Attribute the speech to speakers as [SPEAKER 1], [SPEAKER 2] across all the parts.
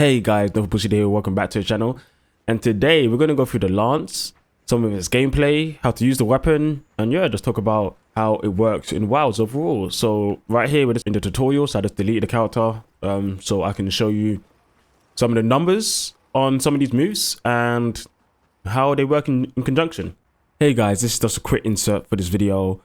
[SPEAKER 1] Hey guys, Pussy here, welcome back to the channel. And today we're going to go through the lance, some of its gameplay, how to use the weapon, and yeah, just talk about how it works in WoWs overall. So right here in the tutorial, so I just deleted the character so I can show you some of the numbers on some of these moves and how they work in conjunction. Hey guys, this is just a quick insert for this video.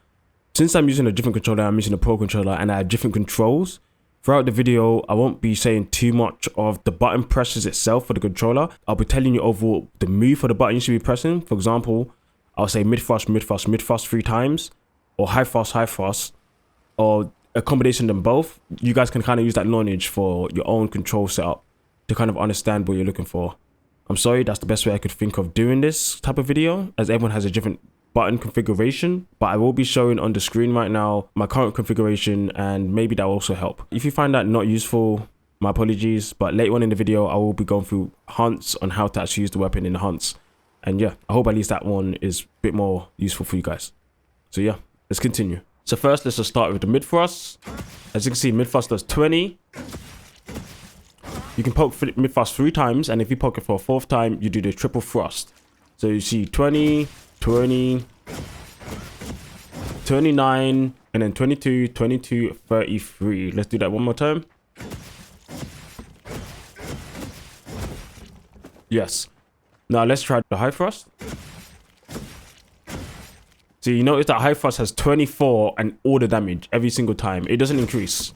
[SPEAKER 1] Since I'm using a different controller, I'm using a pro controller and I have different controls. Throughout the video, I won't be saying too much of the button presses itself for the controller. I'll be telling you overall the move for the button you should be pressing. For example, I'll say mid thrust, mid thrust, mid thrust 3 times, or high thrust, or a combination of them both. You guys can kind of use that knowledge for your own control setup to kind of understand what you're looking for. I'm sorry, that's the best way I could think of doing this type of video, as everyone has a different button configuration, but I will be showing on the screen right now my current configuration, and maybe that will also help. If you find that not useful, my apologies, but later on in the video I will be going through hunts on how to actually use the weapon in the hunts, and yeah, I hope at least that one is a bit more useful for you guys. So yeah, let's continue. So first, let's just start with the mid thrust. As you can see, mid thrust does 20. You can poke mid thrust 3 times, and if you poke it for a 4th time, you do the triple thrust. So you see 20, 20, 29, and then 22, 22, 33. Let's do that one more time. Yes. Now let's try the high thrust. So you notice that high thrust has 24 and all the damage every single time. It doesn't increase.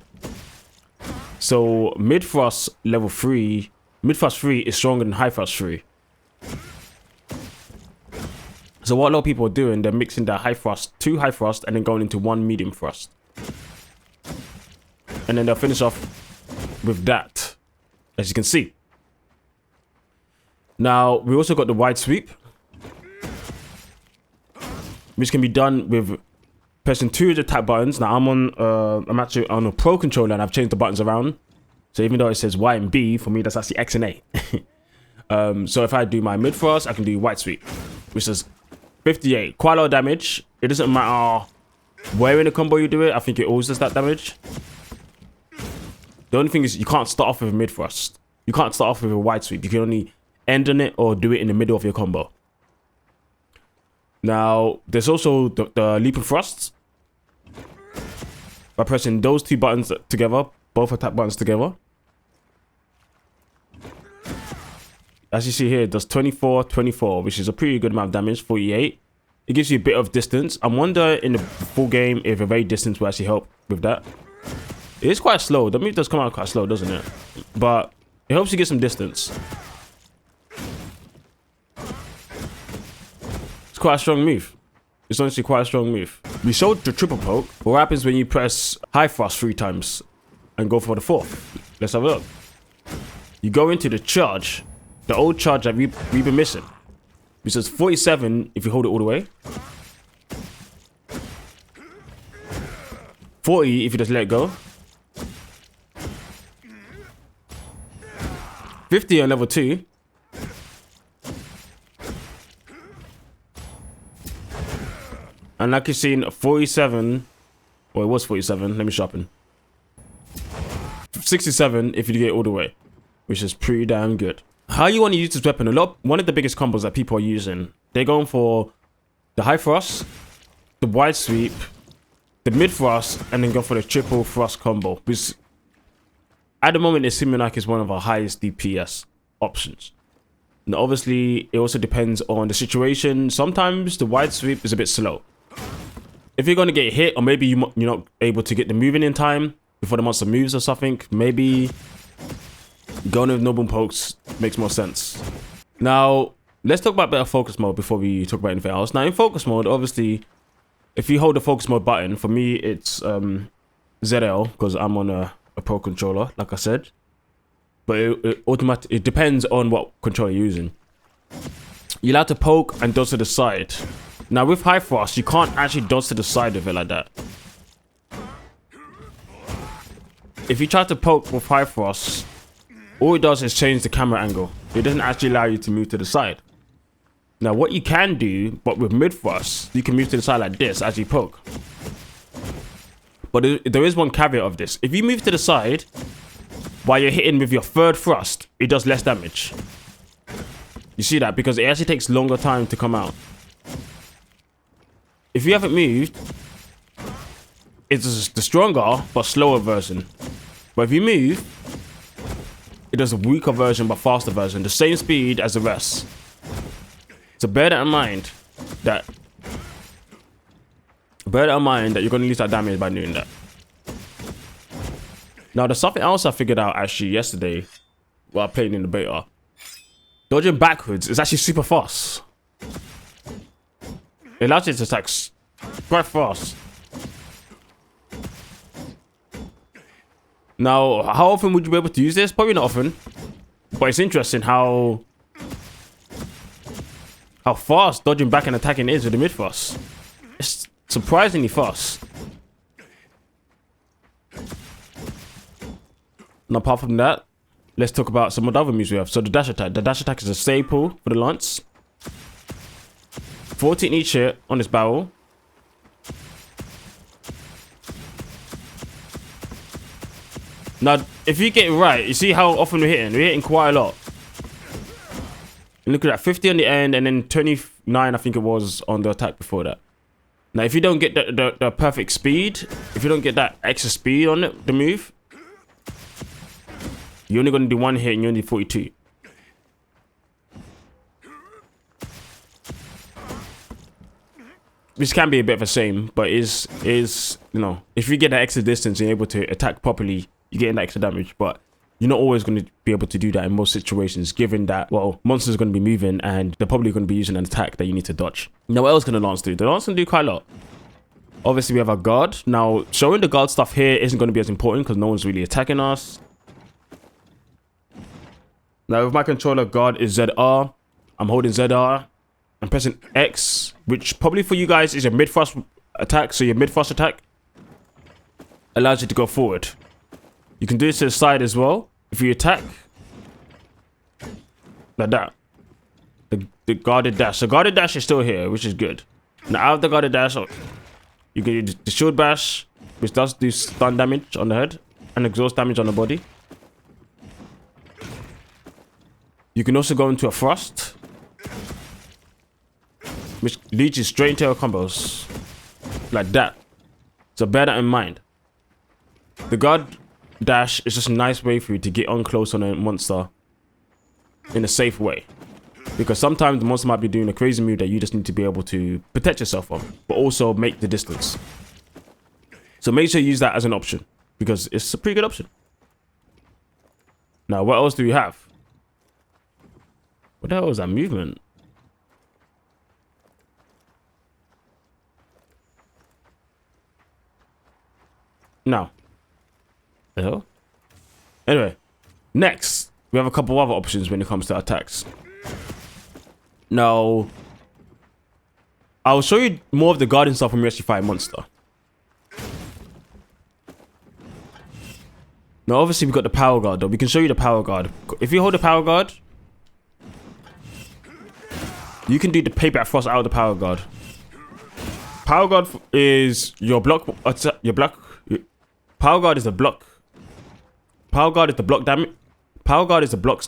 [SPEAKER 1] So mid thrust level 3, mid thrust 3 is stronger than high thrust 3. So what a lot of people are doing, they're mixing their high thrust, 2 high thrust, and then going into 1 medium thrust. And then they'll finish off with that, as you can see. Now, we also got the wide sweep, which can be done with pressing 2 of the tap buttons. Now, I'm actually on a pro controller, and I've changed the buttons around. So even though it says Y and B, for me, that's actually X and A. So if I do my mid thrust, I can do wide sweep, which is 58, quite a lot of damage. It doesn't matter where in the combo you do it, I think it always does that damage. The only thing is you can't start off with a mid thrust. You can't start off with a wide sweep. You can only end on it or do it in the middle of your combo. Now, there's also the leap and thrust. By pressing those 2 buttons together, both attack buttons together. As you see here, it does 24, 24, which is a pretty good amount of damage, 48. It gives you a bit of distance. I wonder in the full game if a very distance will actually help with that. It is quite slow. The move does come out quite slow, doesn't it? But it helps you get some distance. It's quite a strong move. It's honestly quite a strong move. We showed the triple poke. What happens when you press high thrust 3 times and go for the 4th? Let's have a look. You go into the charge. The old charge that we've been missing. Which is 47 if you hold it all the way. 40 if you just let it go. 50 on level 2. And like you've seen, 47. Well, it was 47. Let me sharpen. 67 if you get it all the way. Which is pretty damn good. How you want to use this weapon? One of the biggest combos that people are using, they're going for the high thrust, the wide sweep, the mid thrust, and then go for the triple thrust combo. Because at the moment, it's seeming like it's one of our highest DPS options. Now, obviously, it also depends on the situation. Sometimes the wide sweep is a bit slow. If you're going to get hit, or maybe you're not able to get the moving in time before the monster moves or something, maybe going with noble pokes makes more sense. Now, let's talk about better focus mode before we talk about anything else. Now, in focus mode, obviously, if you hold the focus mode button, for me, it's ZL, because I'm on a pro controller, like I said. But it depends on what controller you're using. You're allowed to poke and dodge to the side. Now, with high thrust, you can't actually dodge to the side of it like that. If you try to poke with high thrust, all it does is change the camera angle. It doesn't actually allow you to move to the side. Now, what you can do, but with mid thrust, you can move to the side like this as you poke. But there is one caveat of this. If you move to the side, while you're hitting with your third thrust, it does less damage. You see that? Because it actually takes longer time to come out. If you haven't moved, it's the stronger but slower version. But if you move, it does a weaker version but faster version. The same speed as the rest. So bear that in mind that you're going to lose that damage by doing that. Now, there's something else I figured out actually yesterday while playing in the beta. Dodging backwards is actually super fast. It allows you to attack quite fast. Now, how often would you be able to use this? Probably not often. But it's interesting how fast dodging back and attacking is with the mid thrust. It's surprisingly fast. And apart from that, let's talk about some other moves we have. So the dash attack. The dash attack is a staple for the lance. 14 each hit on this barrel. Now, if you get it right, you see how often we're hitting? We're hitting quite a lot. And look at that, 50 on the end and then 29, I think it was, on the attack before that. Now, if you don't get the perfect speed, if you don't get that extra speed on it, the move, you're only going to do one hit and you only do 42. Which can be a bit of a shame, but is you know, if you get that extra distance and you're able to attack properly, you're getting that extra damage. But you're not always going to be able to do that in most situations, given that, well, monsters are going to be moving and they're probably going to be using an attack that you need to dodge. Now, what else can the lance do? The lance can do quite a lot. Obviously, we have our guard. Now, showing the guard stuff here isn't going to be as important because no one's really attacking us. Now, with my controller, guard is ZR. I'm holding ZR. I'm pressing X, which probably for you guys is a mid-thrust attack. So your mid-thrust attack allows you to go forward. You can do this to the side as well. If you attack, like that. The guarded dash. The guarded dash is still here, which is good. Now, out of the guarded dash, you can do the shield bash, which does do stun damage on the head and exhaust damage on the body. You can also go into a thrust, which leads you straight into your combos. Like that. So bear that in mind. The guard dash is just a nice way for you to get on close on a monster in a safe way. Because sometimes the monster might be doing a crazy move that you just need to be able to protect yourself from, but also make the distance. So make sure you use that as an option, because it's a pretty good option. Now, what else do we have? What the hell is that movement? No. The hell? Anyway, next, we have a couple other options when it comes to attacks. Now, I'll show you more of the guarding stuff when we actually fight a monster. Now, obviously, we've got the power guard, though. We can show you the power guard. If you hold the power guard, you can do the payback thrust out of the power guard. Power guard is your block. Power guard is the block. Power guard is the block damage. Power guard is the block.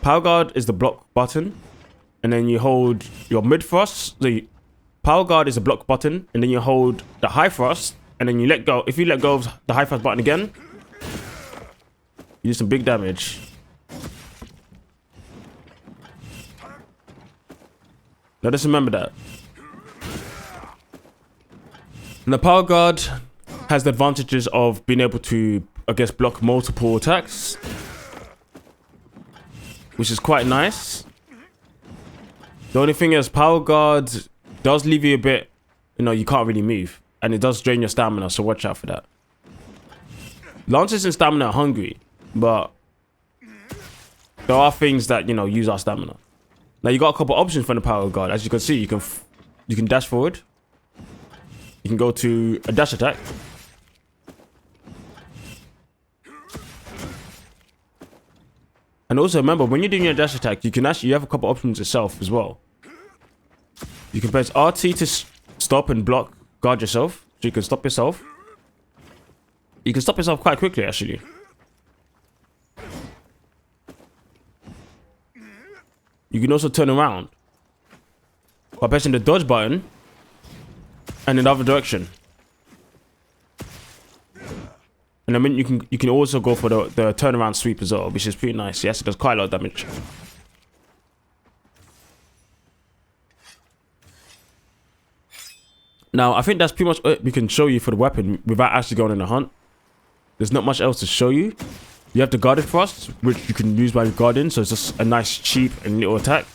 [SPEAKER 1] Power guard is the block button, and then you hold your mid thrust. The power guard is the block button, and then you hold the high thrust, and then you let go. If you let go of the high thrust button again, you do some big damage. Now just remember that. And the power guard has the advantages of being able to, I guess, block multiple attacks, which is quite nice. The only thing is, power guard does leave you a bit, you know, you can't really move, and it does drain your stamina, so watch out for that. Lancers and stamina are hungry, but there are things that, you know, use our stamina. Now, you got a couple options from the power guard. As you can see, you can dash forward. You can go to a dash attack. And also remember, when you're doing your dash attack, you have a couple options yourself as well. You can press RT to stop and block, guard yourself, so you can stop yourself. You can stop yourself quite quickly, actually. you can also turn around by pressing the dodge button and in the other direction. And I mean, you can also go for the turnaround sweep as well, which is pretty nice. Yes, it does quite a lot of damage. Now, I think that's pretty much it we can show you for the weapon without actually going in a hunt. There's not much else to show you. You have the guarded thrust, which you can use by guarding, so it's just a nice, cheap, and little attack.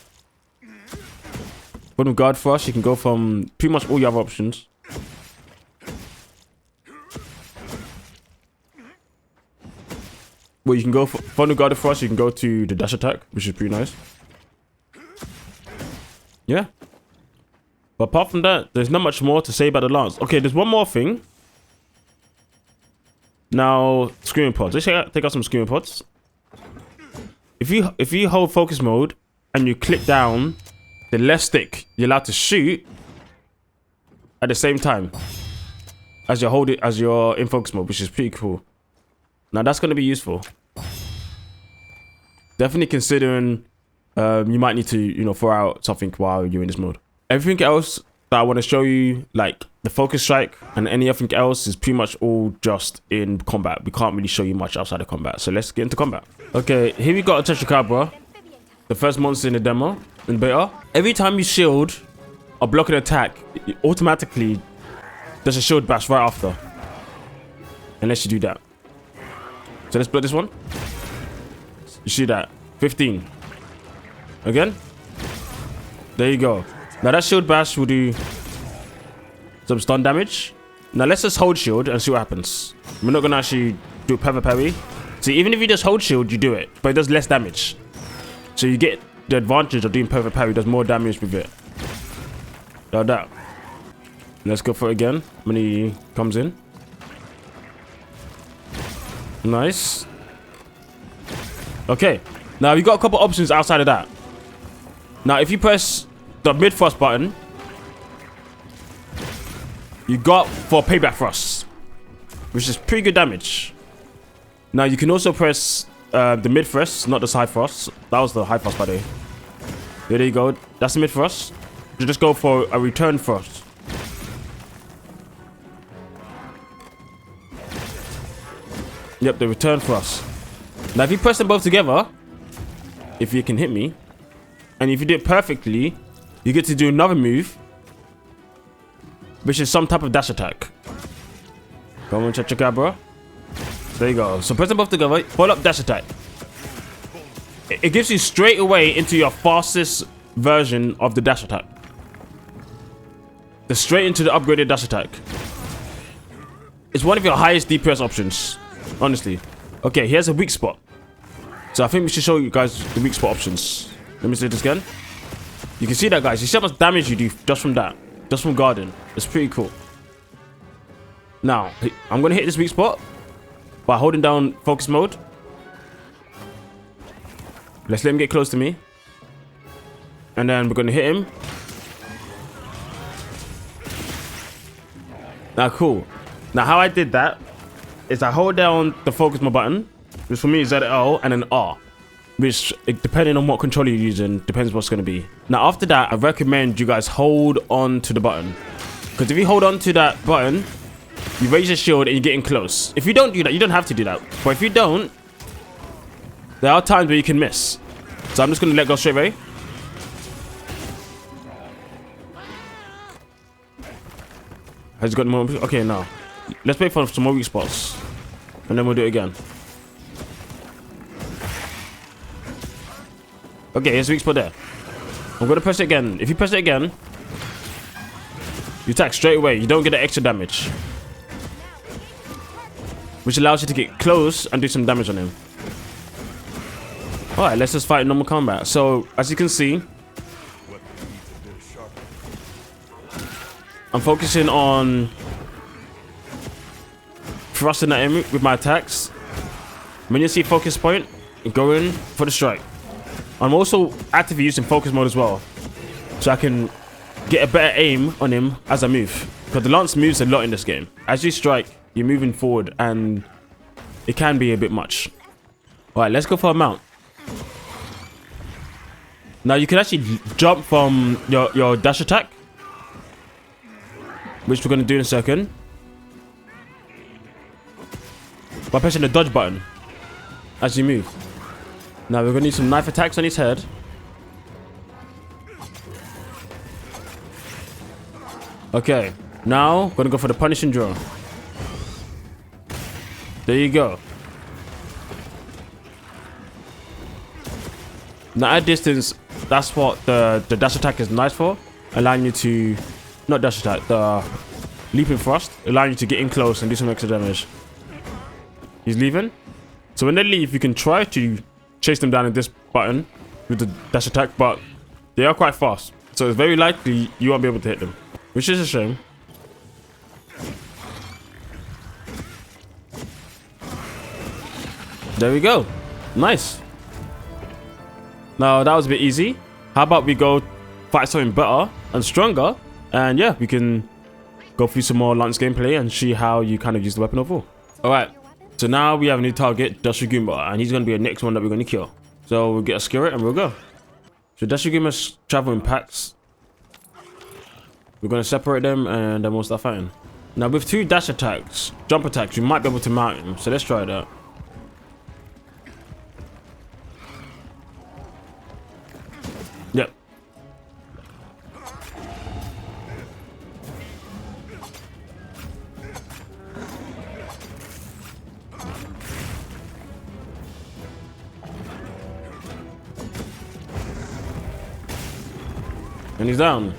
[SPEAKER 1] From the guard thrust, you can go from pretty much all your other options. Well, you can go from the guarded thrust, you can go to the dash attack, which is pretty nice. Yeah. But apart from that, there's not much more to say about the lance. Okay, there's one more thing. Now, screaming pods. Let's take out some screaming pods. If you hold focus mode and you click down the left stick, you're allowed to shoot at the same time as you're in focus mode, which is pretty cool. Now that's going to be useful. Definitely considering you might need to, you know, throw out something while you're in this mode. Everything else that I want to show you, like the focus strike and anything else, is pretty much all just in combat. We can't really show you much outside of combat. So let's get into combat. Okay, here we got a Chatacabra, the first monster in the demo, in beta. Every time you shield or block an attack, it automatically does a shield bash right after. Unless you do that. So let's block this one. You see that? 15. Again. There you go. Now that shield bash will do some stun damage. Now let's just hold shield and see what happens. We're not going to actually do perfect parry. See, even if you just hold shield, you do it. But it does less damage. So you get the advantage of doing perfect parry. It does more damage with it. Like that. Let's go for it again when he comes in. Nice. Okay. Now we've got a couple options outside of that. Now if you press the mid thrust button, you got for payback thrust, which is pretty good damage. Now you can also press the mid thrust, not the side thrust. That was the high thrust, by the way. There you go. That's the mid thrust. You just go for a return thrust. Yep, the return thrust. Now if you press them both together, if you can hit me, and if you do it perfectly, you get to do another move, which is some type of dash attack. Come on, Chatacabra. There you go. So press them both together, follow up dash attack. It gives you straight away into your fastest version of the dash attack. Straight into the upgraded dash attack. It's one of your highest DPS options, honestly. Okay, here's a weak spot. So I think we should show you guys the weak spot options. Let me say this again. You can see that, guys. You see how much damage you do just from that. Just from guarding. It's pretty cool. Now, I'm going to hit this weak spot by holding down focus mode. Let's let him get close to me. And then we're going to hit him. Now, cool. Now, how I did that is I hold down the focus mode button, which for me is ZL, and then R, which, depending on what controller you're using, depends what's going to be. Now, after that, I recommend you guys hold on to the button. Because if you hold on to that button, you raise your shield and you're getting close. If you don't do that, you don't have to do that. But if you don't, there are times where you can miss. So I'm just going to let go straight away. Has he got more? Okay, now let's wait for some more weak spots, and then we'll do it again. Okay, here's a weak spot there. I'm gonna press it again. If you press it again, you attack straight away. You don't get the extra damage, which allows you to get close and do some damage on him. All right, let's just fight in normal combat. So as you can see, I'm focusing on thrusting at him with my attacks. When you see focus point, go in for the strike. I'm also actively using focus mode as well, so I can get a better aim on him as I move. Because the lance moves a lot in this game. As you strike, you're moving forward, and it can be a bit much. All right, let's go for a mount. Now you can actually jump from your dash attack, which we're going to do in a second, by pressing the dodge button as you move. Now we're going to need some knife attacks on his head. Okay, now going to go for the punishing draw. There you go. Now at distance, that's what the dash attack is nice for, allowing you to, not dash attack, the leaping thrust, allowing you to get in close and do some extra damage. He's leaving. So when they leave, you can try to chase them down in this button with the dash attack, but they are quite fast. So it's very likely you won't be able to hit them, which is a shame. There we go. Nice. Now that was a bit easy. How about we go fight something better and stronger, and yeah, we can go through some more Lance gameplay and see how you kind of use the weapon overall. Alright, so now we have a new target, Doshaguma, and he's going to be the next one that we're going to kill. So we'll get a skirt and we'll go. So Doshagumas travel in packs. We're going to separate them and then we'll start fighting. Now with 2 dash attacks, jump attacks, you might be able to mount him. So let's try that. Yep. And he's down.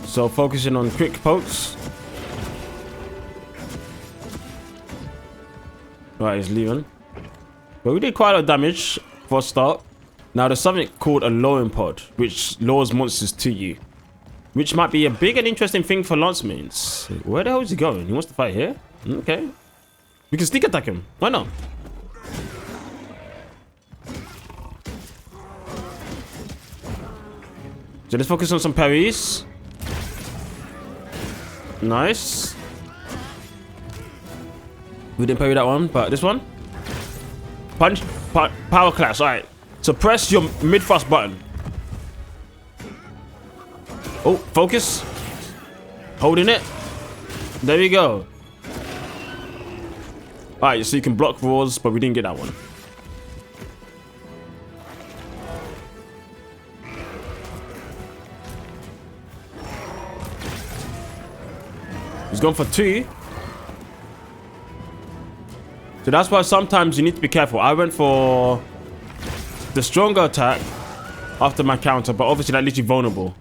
[SPEAKER 1] So focusing on quick pokes. Right, he's leaving. But we did quite a lot of damage for a start. Now there's something called a lowering pod, which lures monsters to you, which might be a big and interesting thing for Lance mains. Where the hell is he going? He wants to fight here? Okay. We can sneak attack him. Why not? So let's focus on some parries. Nice. We didn't parry that one, but this one. Punch, power clash. All right. So press your mid thrust button. Oh, focus. Holding it. There we go. All right, so you can block roars, but we didn't get that one. He's gone for 2. So that's why sometimes you need to be careful. I went for the stronger attack after my counter, but obviously that leaves you vulnerable.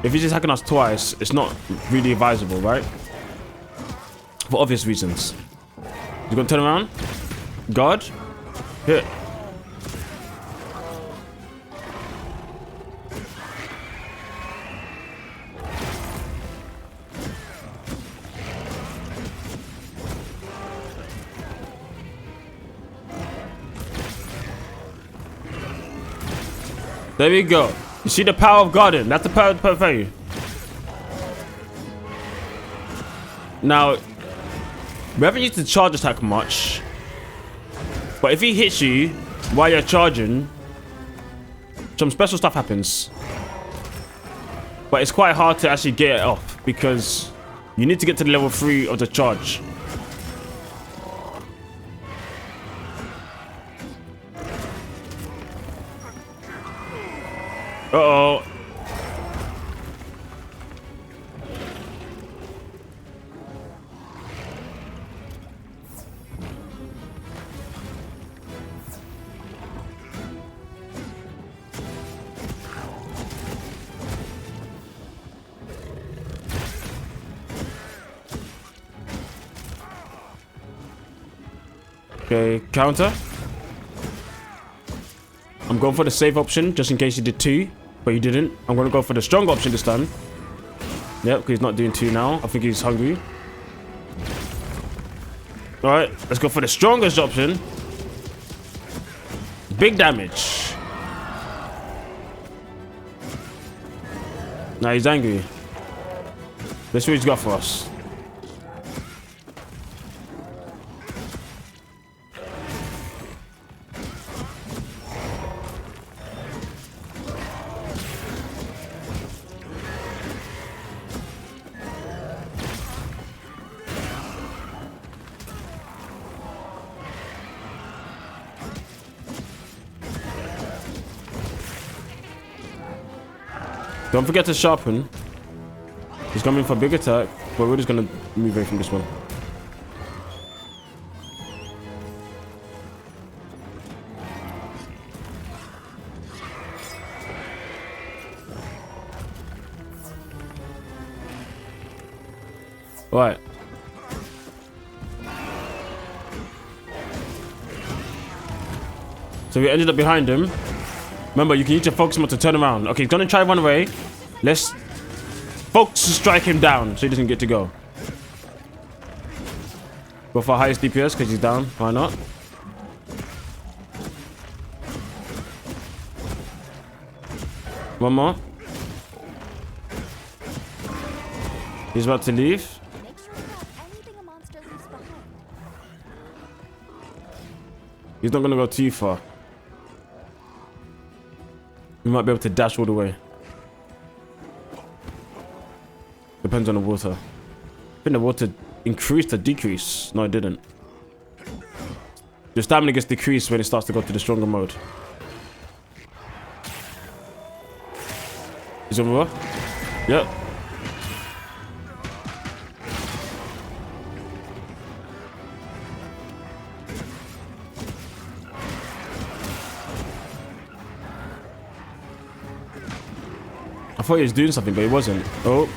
[SPEAKER 1] If he's attacking us twice, it's not really advisable, right? For obvious reasons. He's gonna turn around. Guard. Hit. There we go. You see the power of guarding. That's the power of value. Now, we haven't used the charge attack much, but if he hits you while you're charging, some special stuff happens. But it's quite hard to actually get it off because you need to get to the level 3 of the charge. Uh-oh. Okay, counter. I'm going for the save option just in case you did 2. But he didn't. I'm going to go for the strong option this time. Yep, because he's not doing 2 now. I think he's hungry. Alright, let's go for the strongest option. Big damage. Now he's angry. Let's see what he's got for us. Don't forget to sharpen. He's coming for a big attack, but we're just gonna move away from this one. Right. So we ended up behind him. Remember, you can use your focus mode to turn around. Okay, he's gonna try run away. Let's focus to strike him down so he doesn't get to go. Go for highest DPS because he's down. Why not? One more. He's about to leave.
[SPEAKER 2] Make sure you have anything a monster leaves behind.
[SPEAKER 1] He's not gonna go too far. We might be able to dash all the way. Depends on the water. I think the water increased or decreased. No, it didn't. Your stamina gets decreased when it starts to go to the stronger mode. Is it over? Yep. I thought he was doing something, but he wasn't. Oh.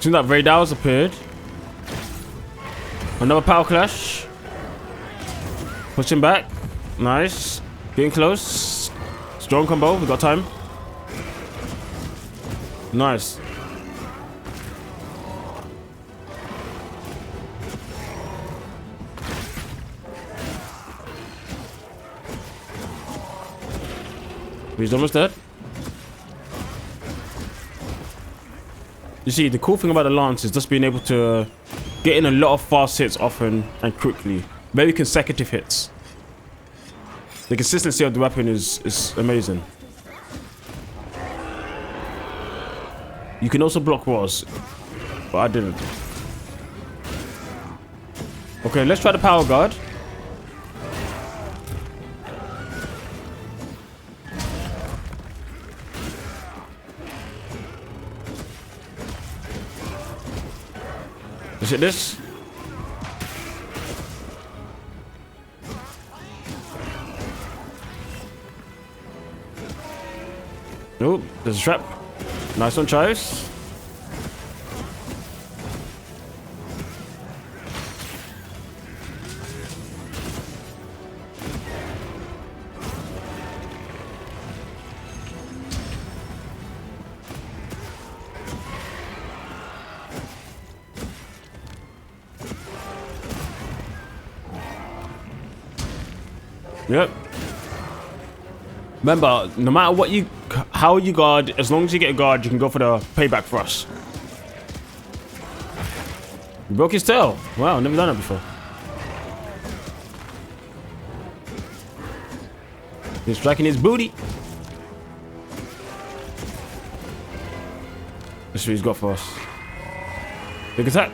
[SPEAKER 1] Seems that Ray Dow's appeared. Another power clash. Pushing back. Nice. Getting close. Strong combo. We got time. Nice. He's almost dead. You see, the cool thing about the lance is just being able to get in a lot of fast hits often and quickly. Very consecutive hits. The consistency of the weapon is amazing. You can also block walls, but I didn't. Okay, let's try the power guard. Let's hit this. Nope, there's a trap. Nice one, Chives. Yep. Remember, no matter what how you guard, as long as you get a guard, you can go for the payback thrust. He broke his tail. Wow, never done it before. He's striking his booty. Let's see what he's got for us. Big attack.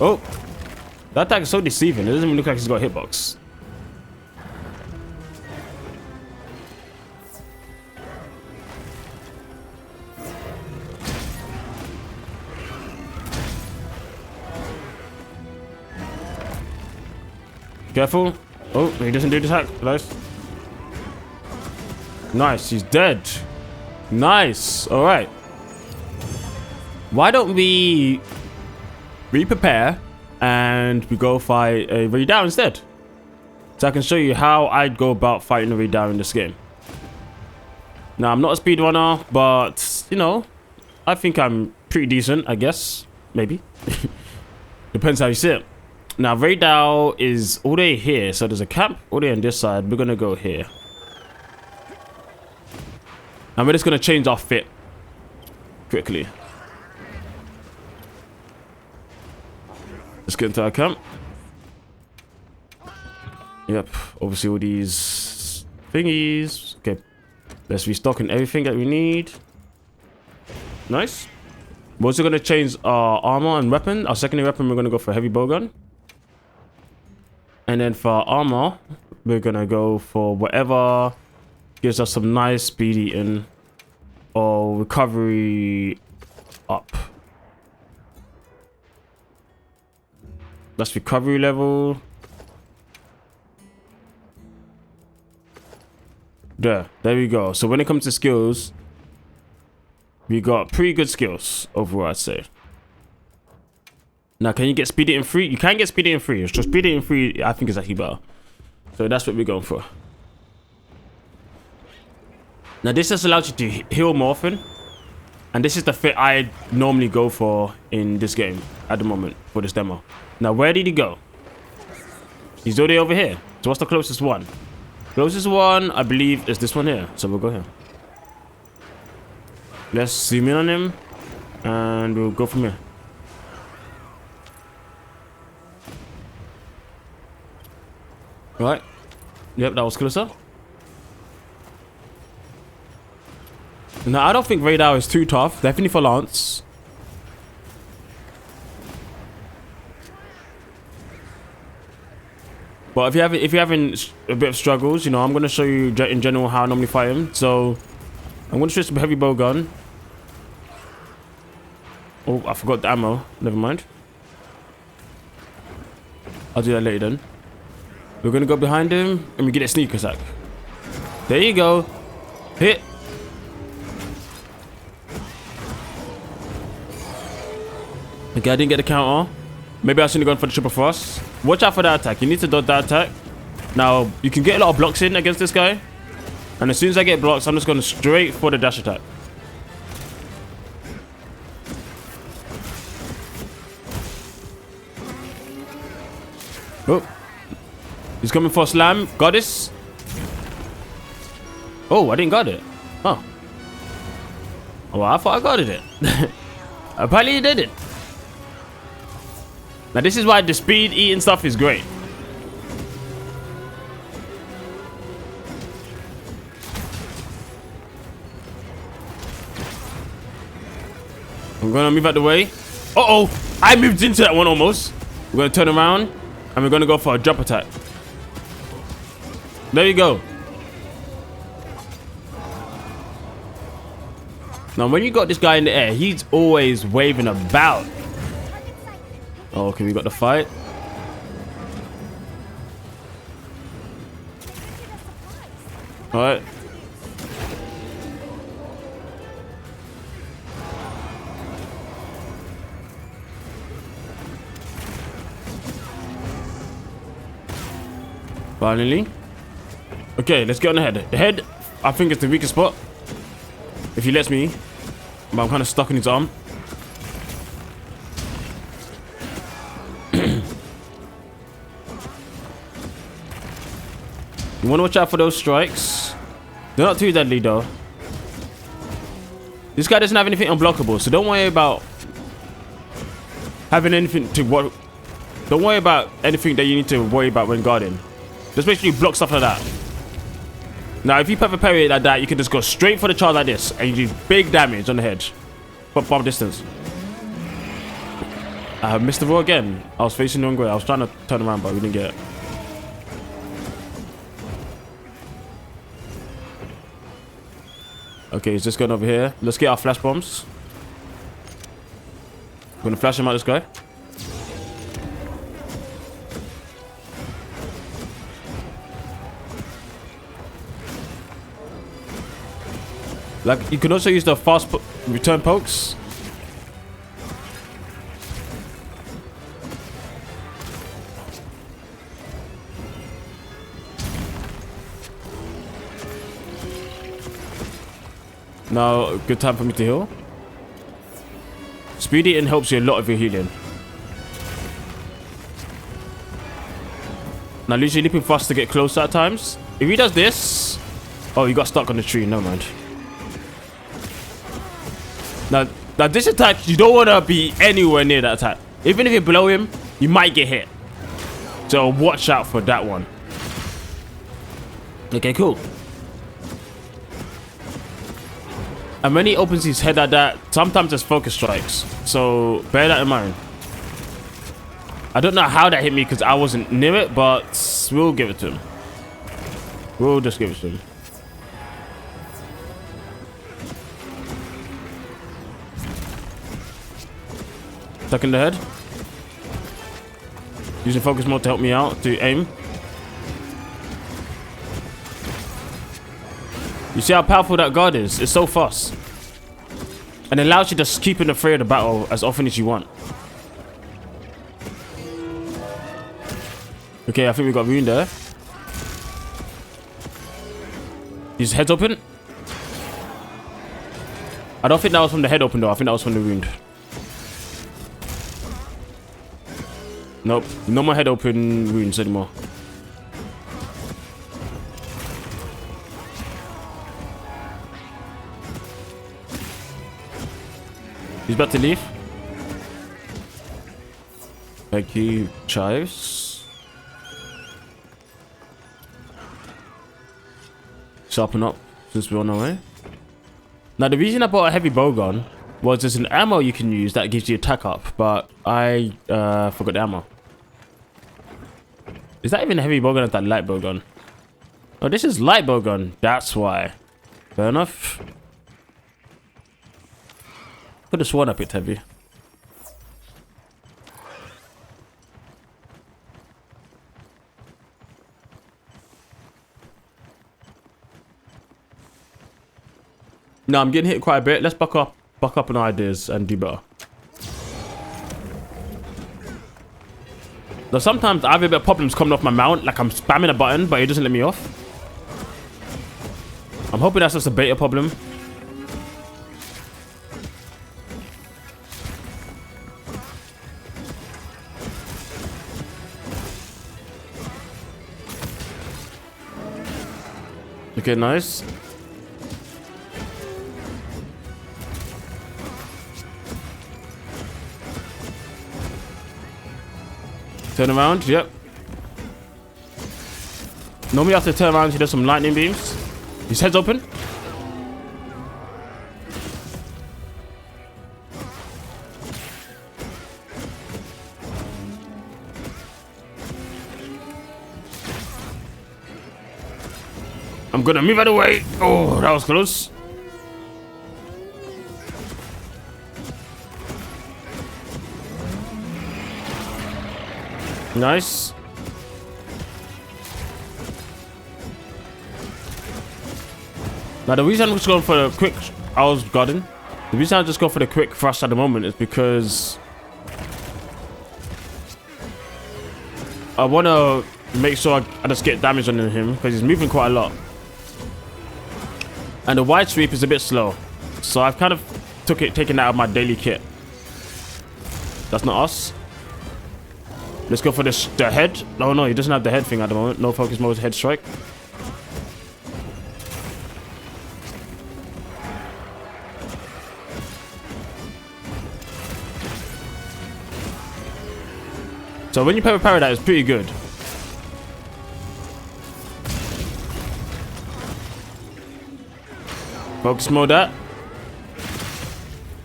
[SPEAKER 1] Oh. That attack is so deceiving. It doesn't even look like he's got a hitbox. Careful. Oh, he doesn't do the attack. Nice. Nice. He's dead. Nice. All right. Why don't we re-prepare and we go fight a Ray Dau instead? so I can show you how I'd go about fighting the way down in this game. Now, I'm not a speedrunner, but, you know, I think I'm pretty decent, I guess. Maybe. Depends how you see it. Now, Raydau is all the way here. So there's a camp all the way on this side. We're going to go here. And we're just going to change our fit quickly. Let's get into our camp. Yep. Obviously, all these thingies. Okay. Let's restock and everything that we need. Nice. We're also going to change our armor and weapon. Our secondary weapon, we're going to go for heavy bowgun. And then for our armor, we're going to go for whatever gives us some nice speed eating or recovery up. That's recovery level. There we go. So when it comes to skills, we got pretty good skills overall, I'd say. Now, can you get speed eating free? You can get speed eating free. So speed eating free, I think, is actually better. So that's what we're going for. Now, this just allows you to heal more often. And this is the fit I normally go for in this game at the moment for this demo. Now, where did he go? He's already over here. So what's the closest one? Closest one, I believe, is this one here. So we'll go here. Let's zoom in on him. And we'll go from here. Right. Yep, that was closer. Now, I don't think Raydau is too tough. Definitely for Lance. But if you're having a bit of struggles, you know, I'm gonna show you in general how I normally fight him. So I'm gonna switch to heavy bow gun. Oh, I forgot the ammo. Never mind. I'll do that later then. We're gonna go behind him and we get a sneak attack. There you go. Hit. Okay, I didn't get the counter. Maybe I shouldn't have gone for the triple frost. Watch out for that attack. You need to dodge that attack. Now, you can get a lot of blocks in against this guy. And as soon as I get blocks, I'm just going straight for the dash attack. Oh. He's coming for a slam. Goddess. Oh, I didn't got it. Oh. Oh, I thought I got it. Apparently, he did it. Now, this is why the speed eating stuff is great. I'm gonna move out the way. Uh-oh! I moved into that one almost. We're gonna turn around and we're gonna go for a jump attack. There you go. Now, when you got this guy in the air, he's always waving about. Oh, okay, we got the fight. Alright. Finally. Okay, let's get on the head. The head, I think, is the weakest spot. If he lets me. But I'm kind of stuck in his arm. You want to watch out for those strikes. They're not too deadly, though. This guy doesn't have anything unblockable, so don't worry about having anything to what. Don't worry about anything that you need to worry about when guarding. Just make sure you block stuff like that. Now, if you pepper parry it like that, you can just go straight for the charge like this, and you do big damage on the head, from distance. I missed the roll again. I was facing the wrong way. I was trying to turn around, but we didn't get it. Okay, he's just going over here. Let's get our flash bombs. I'm gonna flash him out, this guy. Like, you can also use the fast return pokes. Now, good time for me to heal. Speed eating helps you a lot of your healing. Now, usually leaping fast to get closer at times. If he does this... Oh, you got stuck on the tree. Never mind. Now this attack, you don't want to be anywhere near that attack. Even if you blow him, you might get hit. So watch out for that one. Okay, cool. And when he opens his head like that, sometimes there's focus strikes. So bear that in mind. I don't know how that hit me because I wasn't near it, but we'll give it to him. We'll just give it to him. Stuck in the head. Using focus mode to help me out to aim. You see how powerful that guard is? It's so fast. And it allows you to keep in the fray of the battle as often as you want. Okay, I think we got Rune there. His head's open. I don't think that was from the head open though. I think that was from the wound. Nope. No more head open wounds anymore. He's about to leave. Thank you, Chives. Sharpen up since we're on our way. Now, the reason I bought a heavy bowgun was there's an ammo you can use that gives you attack up, but I forgot the ammo. Is that even a heavy bowgun or that light bowgun? Oh, this is light bowgun. That's why. Fair enough. Could have sworn I picked heavy. No, I'm getting hit quite a bit. Let's buck up on our ideas and do better. Now, sometimes I have a bit of problems coming off my mount, like I'm spamming a button, but it doesn't let me off. I'm hoping that's just a beta problem. Okay, nice. Turn around, yep. Normally after turn around, he does some lightning beams. His head's open. I'm gonna move out of the way. Oh, that was close. Nice. Now the reason I'm just going for the quick, the reason I just go for the quick thrust at the moment is because I want to make sure I just get damage on him because he's moving quite a lot. And the wide sweep is a bit slow. So I've kind of taken that out of my daily kit. That's not us. Let's go for this, the head. Oh no, he doesn't have the head thing at the moment. No focus mode, head strike. So when you parry that, it's pretty good. Focus mode that.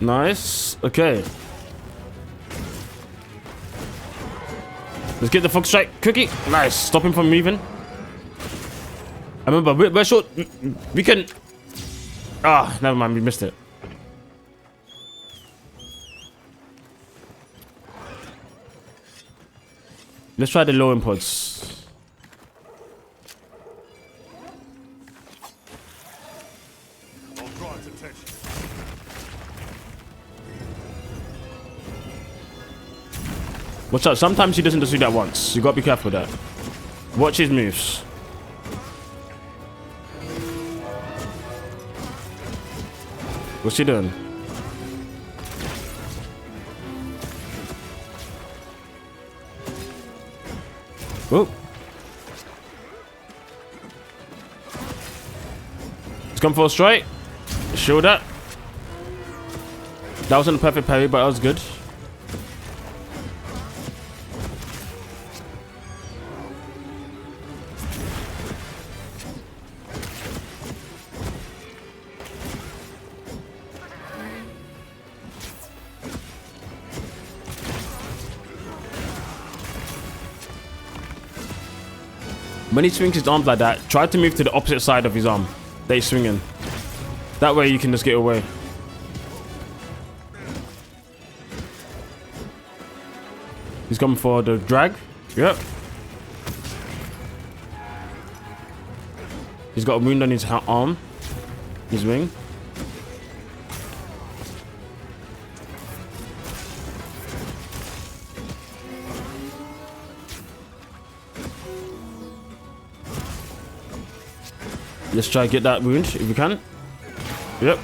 [SPEAKER 1] Nice. Okay. Let's get the focus strike. Cookie. Nice. Stop him from moving. I remember, we're short. We can... Ah, never mind. We missed it. Let's try the low inputs. Watch out, sometimes he doesn't just do that once. You gotta be careful with that. Watch his moves. What's she doing? Oh. He's come for a strike. Shield that. That wasn't a perfect parry, but that was good. When he swings his arms like that, try to move to the opposite side of his arm that he's swinging. That way you can just get away. He's coming for the drag. Yep. He's got a wound on his arm. His wing. Let's try to get that wound if we can. Yep.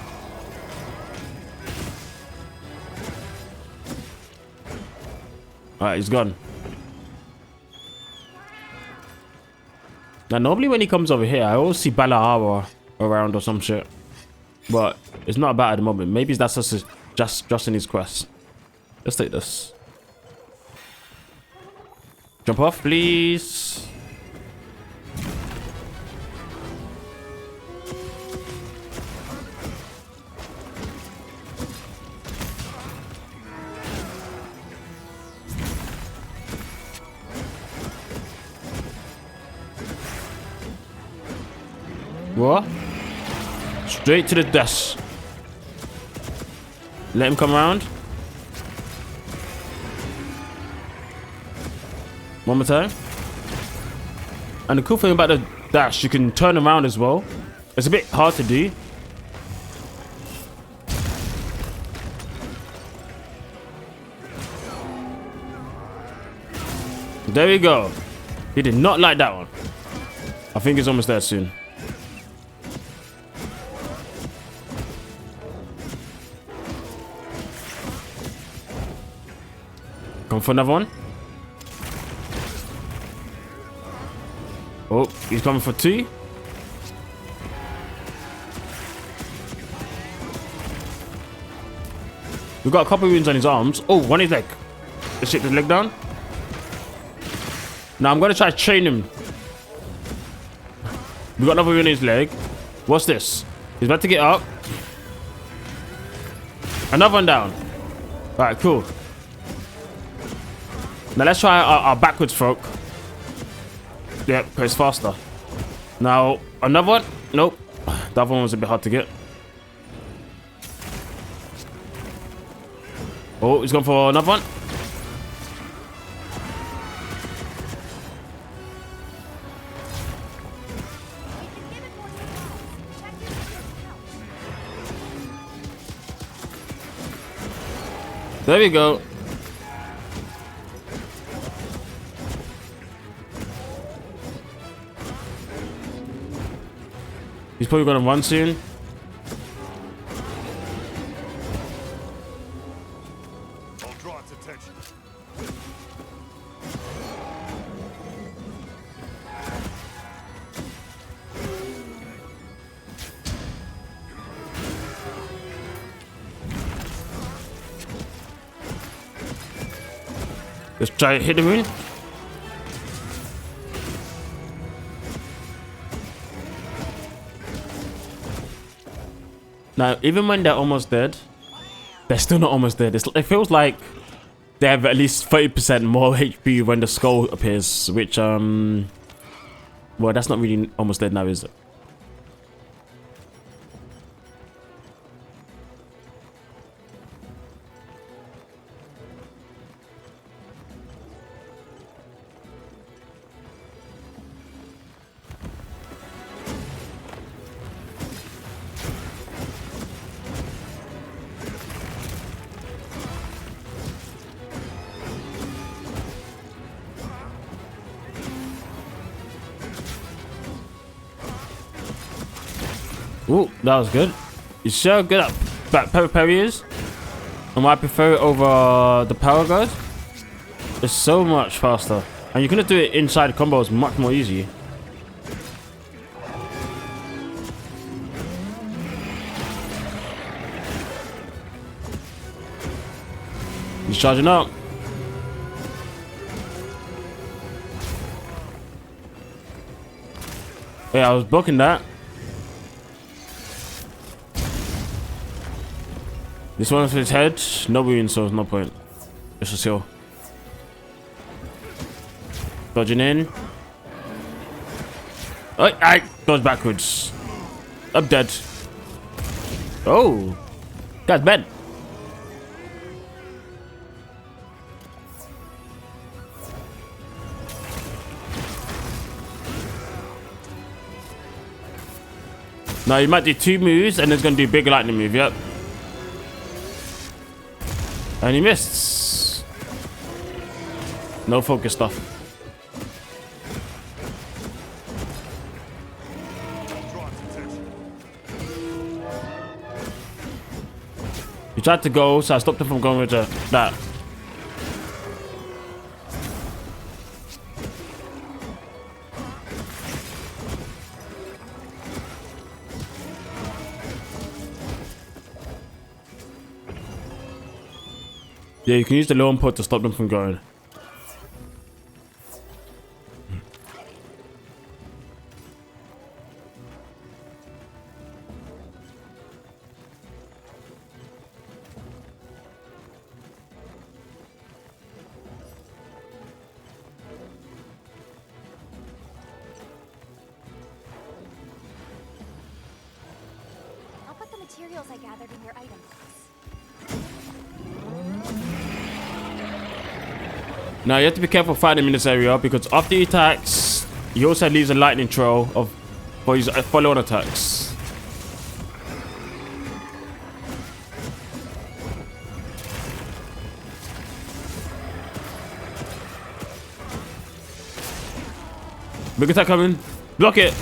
[SPEAKER 1] Alright, he's gone. Now, normally when he comes over here, I always see Balahara around or some shit. But it's not bad at the moment. Maybe that's just in his quest. Let's take this. Jump off, please. What? Straight to the dash. Let him come around. One more time. And the cool thing about the dash, you can turn around as well. It's a bit hard to do. There we go. He did not like that one. I think he's almost there soon. Come for another one. Oh, he's coming for two. We've got a couple of wounds on his arms. Oh, one is leg. Let's hit his leg down. Now I'm going to try to chain him. We got another wound in his leg. What's this? He's about to get up. Another one down. Alright, cool. Now let's try our backwards throw. Yep, because it's faster. Now, another one. Nope. The other one was a bit hard to get. Oh, he's gone for another one. There we go. He's probably gonna run soon.
[SPEAKER 3] I'll draw its attention.
[SPEAKER 1] Let's try hit him in. Now, even when they're almost dead, they're still not almost dead. It feels like they have at least 30% more HP when the skull appears, which, well, that's not really almost dead now, is it? Ooh, that was good. You sure good up. that Peri is, and why I prefer it over the power guard. It's so much faster, and you can do it inside combos much more easy. He's charging up. Yeah, I was blocking that. This one's his head. No wounds, so there's no point. It's just heal. Dodging in. Oh, I goes backwards. I'm dead. Oh, guy's bad. Now you might do 2 moves and it's gonna do big lightning move, yep. And he missed. No focus stuff.
[SPEAKER 3] Draw its attention.
[SPEAKER 1] He tried to go, so I stopped him from going with that. Yeah, you can use the low input to stop them from going.
[SPEAKER 2] I'll put the materials I gathered in your item box.
[SPEAKER 1] Now you have to be careful fighting him in this area because after he attacks, he also leaves a lightning trail for his follow-on attacks. Big attack coming. Block it.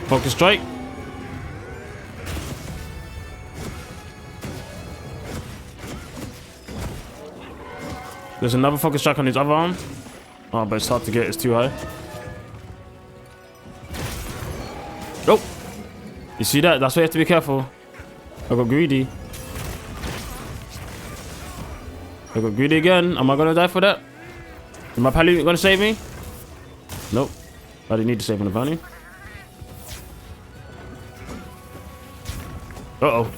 [SPEAKER 1] Focus strike. There's another focus strike on his other arm. Oh, but it's hard to get. It's too high. Oh! You see that? That's why you have to be careful. I got greedy. I got greedy again. Am I gonna die for that? Is my pally gonna save me? Nope. I didn't need to save my pally. Uh-oh.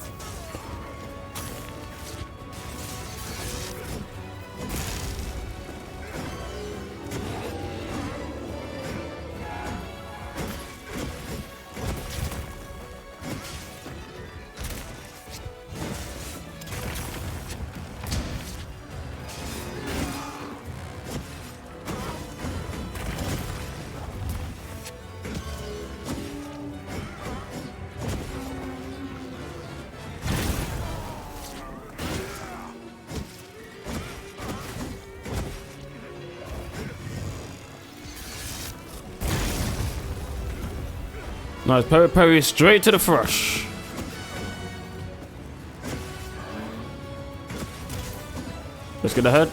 [SPEAKER 1] Nice, parry straight to the thrush. Let's get ahead.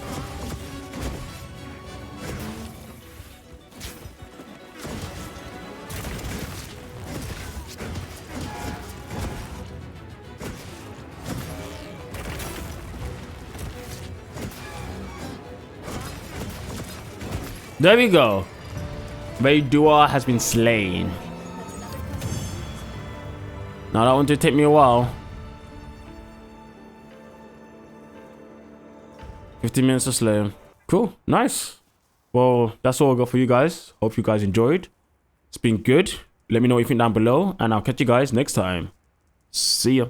[SPEAKER 1] There we go. Raidua has been slain. Now that one did take me a while. 15 minutes to slay him. Cool, nice. Well, that's all I got for you guys. Hope you guys enjoyed. It's been good. Let me know what you think down below, and I'll catch you guys next time. See ya.